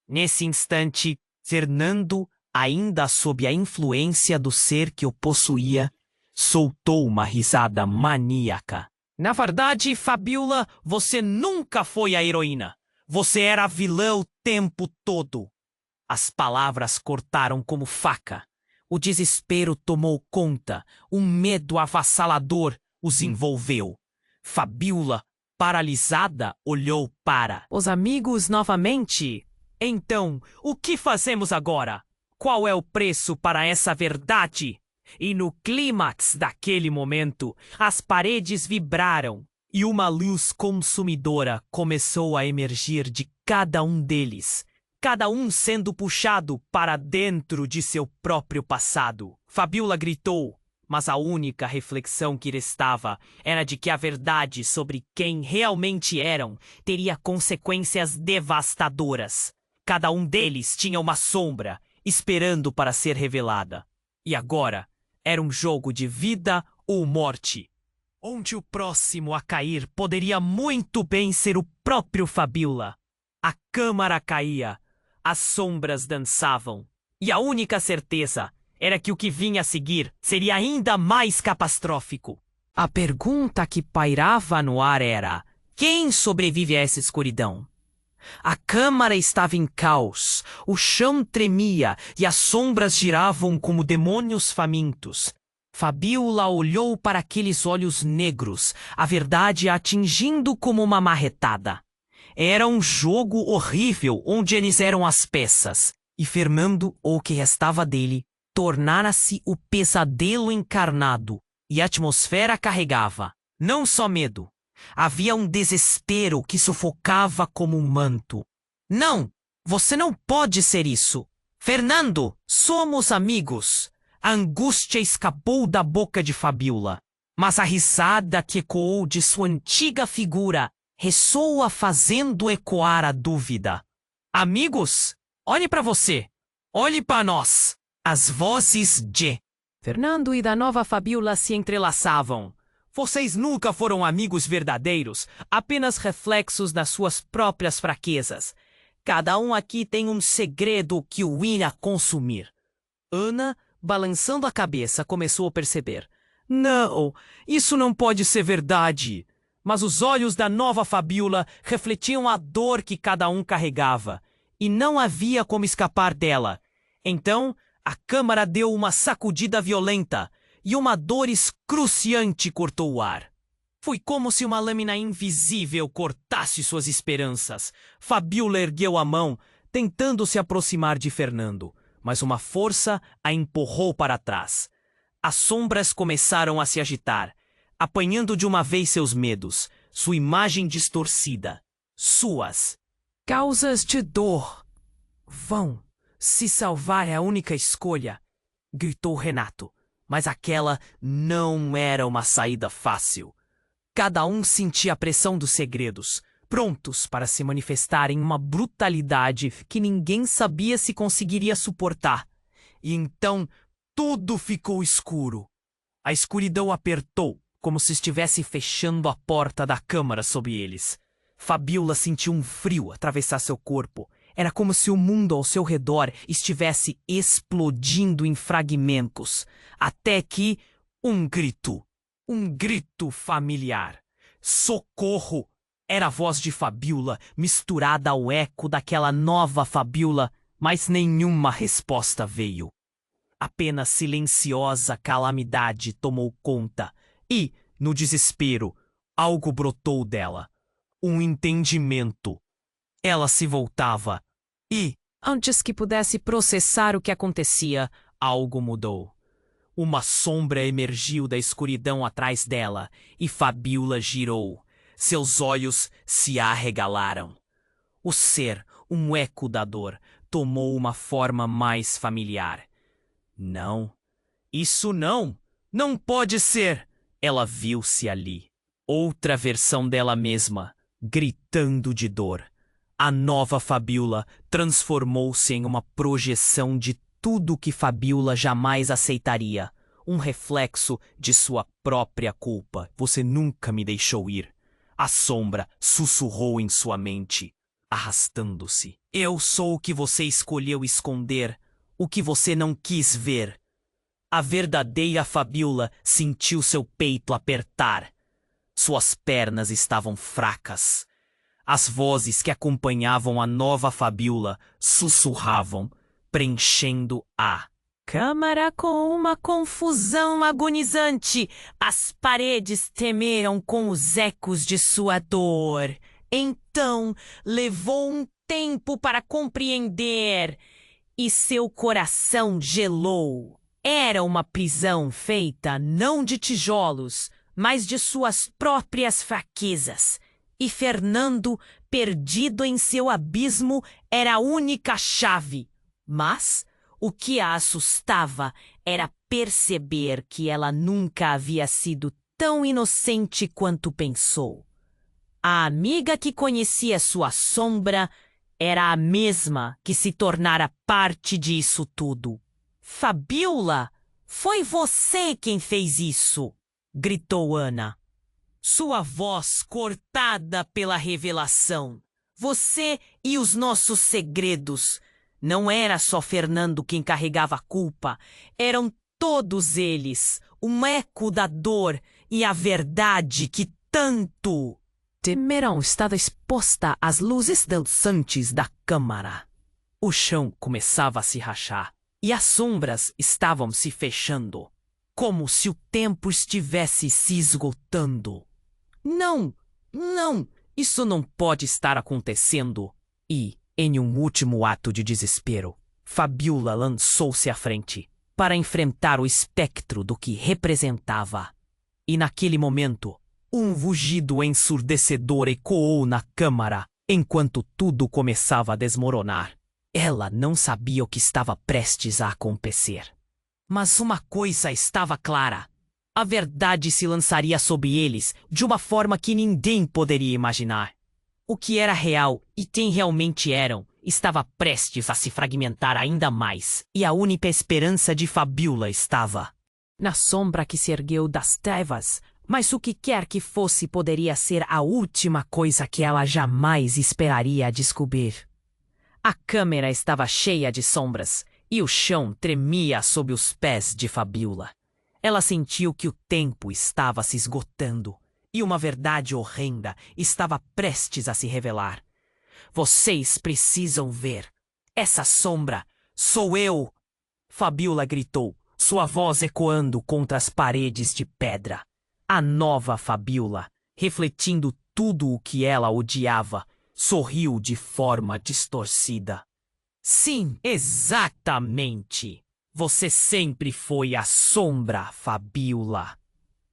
Nesse instante, Fernando, ainda sob a influência do ser que o possuía, soltou uma risada maníaca. Na verdade, Fabiola, você nunca foi a heroína. Você era a vilã o tempo todo. As palavras cortaram como faca. O desespero tomou conta. Um medo avassalador os envolveu. Fabiola, paralisada, olhou para os amigos novamente. Então, o que fazemos agora? Qual é o preço para essa verdade? E no clímax daquele momento, as paredes vibraram e uma luz consumidora começou a emergir de cada um deles. Cada um sendo puxado para dentro de seu próprio passado. Fabiola gritou, mas a única reflexão que restava era de que a verdade sobre quem realmente eram teria consequências devastadoras. Cada um deles tinha uma sombra, esperando para ser revelada. E agora, era um jogo de vida ou morte, onde o próximo a cair poderia muito bem ser o próprio Fabiola. A câmara caía. As sombras dançavam, e a única certeza era que o que vinha a seguir seria ainda mais catastrófico. A pergunta que pairava no ar era: quem sobrevive a essa escuridão? A câmara estava em caos, o chão tremia e as sombras giravam como demônios famintos. Fabiola olhou para aqueles olhos negros, a verdade a atingindo como uma marretada. Era um jogo horrível onde eles eram as peças, e Fernando, ou o que restava dele, tornara-se o pesadelo encarnado, e a atmosfera carregava, não só medo. Havia um desespero que sufocava como um manto. Não, você não pode ser isso. Fernando, somos amigos. A angústia escapou da boca de Fabiola, mas a risada que ecoou de sua antiga figura ressoa fazendo ecoar a dúvida. Amigos, olhe para você. Olhe para nós. As vozes de Fernando e da nova Fabiola se entrelaçavam. Vocês nunca foram amigos verdadeiros, apenas reflexos das suas próprias fraquezas. Cada um aqui tem um segredo que o irá consumir. Ana, balançando a cabeça, começou a perceber. Não, isso não pode ser verdade. Mas os olhos da nova Fabiola refletiam a dor que cada um carregava, e não havia como escapar dela. Então, a câmara deu uma sacudida violenta, e uma dor excruciante cortou o ar. Foi como se uma lâmina invisível cortasse suas esperanças. Fabiola ergueu a mão, tentando se aproximar de Fernando, mas uma força a empurrou para trás. As sombras começaram a se agitar, apanhando de uma vez seus medos, sua imagem distorcida, suas causas de dor. Vão, se salvar é a única escolha, gritou Renato, mas aquela não era uma saída fácil. Cada um sentia a pressão dos segredos, prontos para se manifestar em uma brutalidade que ninguém sabia se conseguiria suportar. E então tudo ficou escuro. A escuridão apertou, como se estivesse fechando a porta da câmara sobre eles. Fabiola sentiu um frio atravessar seu corpo. Era como se o mundo ao seu redor estivesse explodindo em fragmentos, até que um grito familiar. Socorro! Era a voz de Fabiola misturada ao eco daquela nova Fabiola, mas nenhuma resposta veio. Apenas silenciosa calamidade tomou conta e, no desespero, algo brotou dela. Um entendimento. Ela se voltava e, antes que pudesse processar o que acontecia, algo mudou. Uma sombra emergiu da escuridão atrás dela e Fabiola girou. Seus olhos se arregalaram. O ser, um eco da dor, tomou uma forma mais familiar. Não, isso não! Não pode ser! Ela viu-se ali. Outra versão dela mesma, gritando de dor. A nova Fabiola transformou-se em uma projeção de tudo que Fabiola jamais aceitaria. Um reflexo de sua própria culpa. Você nunca me deixou ir. A sombra sussurrou em sua mente, arrastando-se. Eu sou o que você escolheu esconder, o que você não quis ver. A verdadeira Fabiola sentiu seu peito apertar. Suas pernas estavam fracas. As vozes que acompanhavam a nova Fabiola sussurravam, preenchendo a câmara com uma confusão agonizante. As paredes tremeram com os ecos de sua dor. Então levou um tempo para compreender e seu coração gelou. Era uma prisão feita não de tijolos, mas de suas próprias fraquezas. E Fernando, perdido em seu abismo, era a única chave. Mas o que a assustava era perceber que ela nunca havia sido tão inocente quanto pensou. A amiga que conhecia sua sombra era a mesma que se tornara parte disso tudo. Fabiola, foi você quem fez isso! Gritou Ana. Sua voz cortada pela revelação. Você e os nossos segredos. Não era só Fernando quem carregava a culpa. Eram todos eles. Um eco da dor e a verdade que tanto temeram estava exposta às luzes dançantes da câmara. O chão começava a se rachar e as sombras estavam se fechando, como se o tempo estivesse se esgotando. Não, não, isso não pode estar acontecendo. E, em um último ato de desespero, Fabiola lançou-se à frente para enfrentar o espectro do que representava. E naquele momento, um rugido ensurdecedor ecoou na câmara enquanto tudo começava a desmoronar. Ela não sabia o que estava prestes a acontecer. Mas uma coisa estava clara. A verdade se lançaria sobre eles de uma forma que ninguém poderia imaginar. O que era real e quem realmente eram estava prestes a se fragmentar ainda mais, e a única esperança de Fabiola estava na sombra que se ergueu das trevas, mas o que quer que fosse poderia ser a última coisa que ela jamais esperaria descobrir. A câmara estava cheia de sombras e o chão tremia sob os pés de Fabiola. Ela sentiu que o tempo estava se esgotando e uma verdade horrenda estava prestes a se revelar. Vocês precisam ver. Essa sombra sou eu! Fabiola gritou, sua voz ecoando contra as paredes de pedra. A nova Fabiola, refletindo tudo o que ela odiava, sorriu de forma distorcida. Sim, exatamente! Você sempre foi a sombra, Fabiola.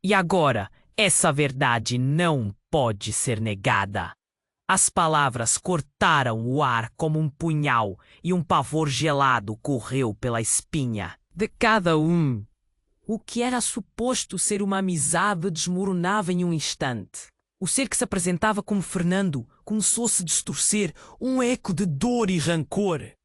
E agora, essa verdade não pode ser negada. As palavras cortaram o ar como um punhal e um pavor gelado correu pela espinha de cada um. O que era suposto ser uma amizade desmoronava em um instante. O ser que se apresentava como Fernando começou a se distorcer, um eco de dor e rancor.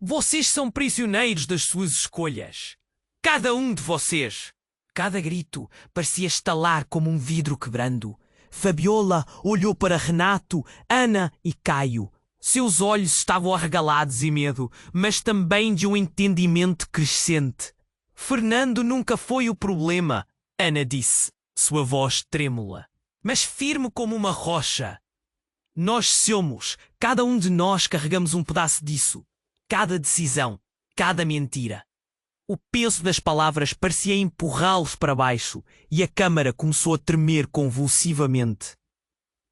Vocês são prisioneiros das suas escolhas. Cada um de vocês. Cada grito parecia estalar como um vidro quebrando. Fabiola olhou para Renato, Ana e Caio. Seus olhos estavam arregalados de medo, mas também de um entendimento crescente. Fernando nunca foi o problema, Ana disse, sua voz trêmula, mas firme como uma rocha. Nós somos, cada um de nós carregamos um pedaço disso. Cada decisão, cada mentira. O peso das palavras parecia empurrá-los para baixo e a câmara começou a tremer convulsivamente.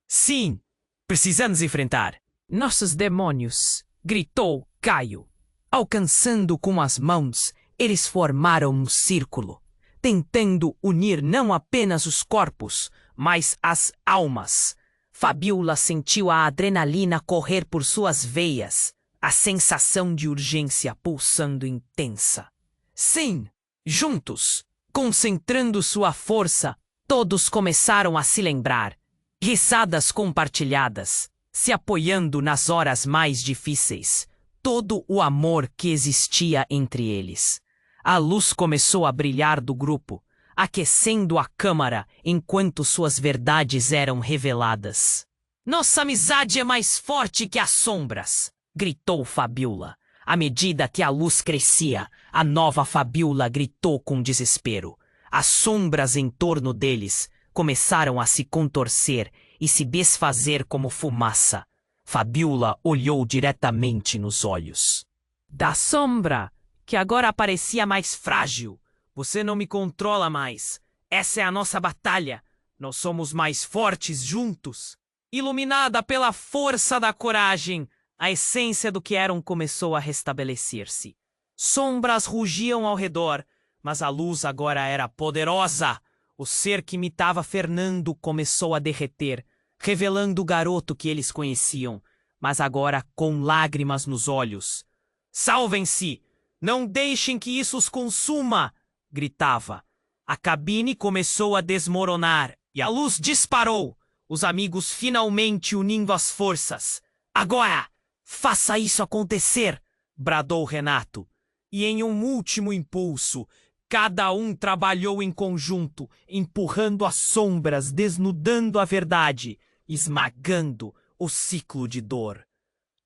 Sim, precisamos enfrentar nossos demônios, gritou Caio. Alcançando com as mãos, eles formaram um círculo, tentando unir não apenas os corpos, mas as almas. Fabiola sentiu a adrenalina correr por suas veias, a sensação de urgência pulsando intensa. Sim, juntos, concentrando sua força, todos começaram a se lembrar. Risadas compartilhadas, se apoiando nas horas mais difíceis. Todo o amor que existia entre eles. A luz começou a brilhar do grupo, aquecendo a câmara enquanto suas verdades eram reveladas. Nossa amizade é mais forte que as sombras, gritou Fabiola. À medida que a luz crescia, a nova Fabiola gritou com desespero. As sombras em torno deles começaram a se contorcer e se desfazer como fumaça. Fabiola olhou diretamente nos olhos da sombra, que agora parecia mais frágil. Você não me controla mais. Essa é a nossa batalha. Nós somos mais fortes juntos. Iluminada pela força da coragem, a essência do que eram começou a restabelecer-se. Sombras rugiam ao redor, mas a luz agora era poderosa. O ser que imitava Fernando começou a derreter, revelando o garoto que eles conheciam, mas agora com lágrimas nos olhos. Salvem-se! Não deixem que isso os consuma! Gritava. A cabine começou a desmoronar e a luz disparou. Os amigos finalmente unindo as forças. Agora! Faça isso acontecer! Bradou Renato. E em um último impulso, cada um trabalhou em conjunto, empurrando as sombras, desnudando a verdade, esmagando o ciclo de dor.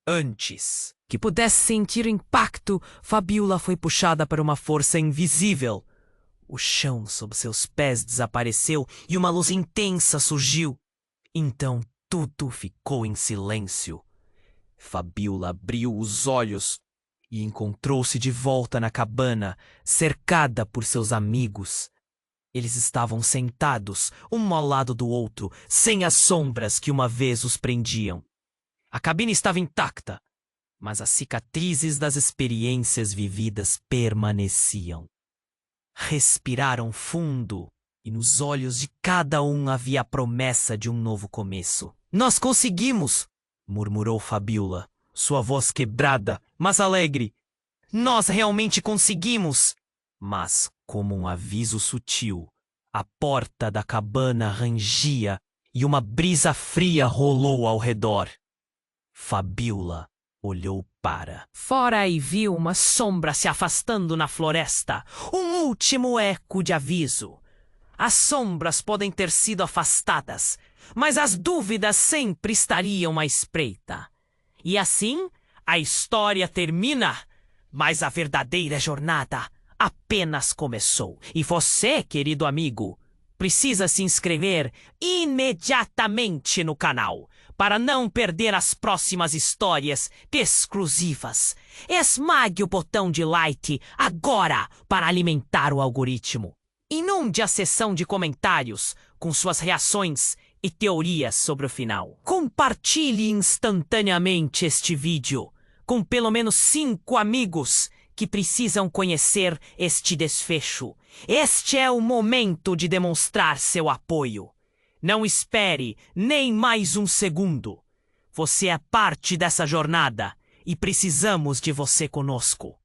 Antes que pudesse sentir o impacto, Fabiola foi puxada para uma força invisível. O chão sob seus pés desapareceu e uma luz intensa surgiu. Então tudo ficou em silêncio. Fabiola abriu os olhos e encontrou-se de volta na cabana, cercada por seus amigos. Eles estavam sentados, um ao lado do outro, sem as sombras que uma vez os prendiam. A cabine estava intacta, mas as cicatrizes das experiências vividas permaneciam. Respiraram fundo e nos olhos de cada um havia a promessa de um novo começo. Nós conseguimos! Murmurou Fabiola, sua voz quebrada, mas alegre. Nós realmente conseguimos! Mas, como um aviso sutil, a porta da cabana rangia e uma brisa fria rolou ao redor. Fabiola olhou para fora e viu uma sombra se afastando na floresta. Um último eco de aviso. As sombras podem ter sido afastadas, mas as dúvidas sempre estariam à espreita. E assim, a história termina, mas a verdadeira jornada apenas começou. E você, querido amigo, precisa se inscrever imediatamente no canal para não perder as próximas histórias exclusivas. Esmague o botão de like agora para alimentar o algoritmo. Inunde a seção de comentários com suas reações e teorias sobre o final. Compartilhe instantaneamente este vídeo com pelo menos 5 amigos que precisam conhecer este desfecho. Este é o momento de demonstrar seu apoio. Não espere nem mais um segundo. Você é parte dessa jornada e precisamos de você conosco.